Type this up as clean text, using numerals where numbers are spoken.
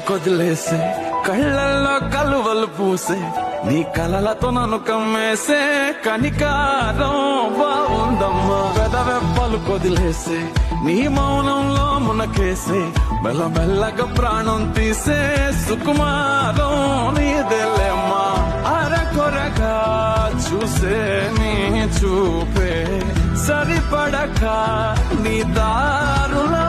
కొదిలేసే కళ్ళల్లో కలువలు పూసే నీ కలలతో నన్ను కమ్మేసే కనికారం బాగుందమ్మా పెదవెప్పలు కొదిలేసే నీ మౌనంలో మునకేసే మెల్లమెల్లగా ప్రాణం తీసే సుకుమారం నీదేలేమ్మా అరకొరగా చూసే నీ చూపే సరిపడక నీ దారులా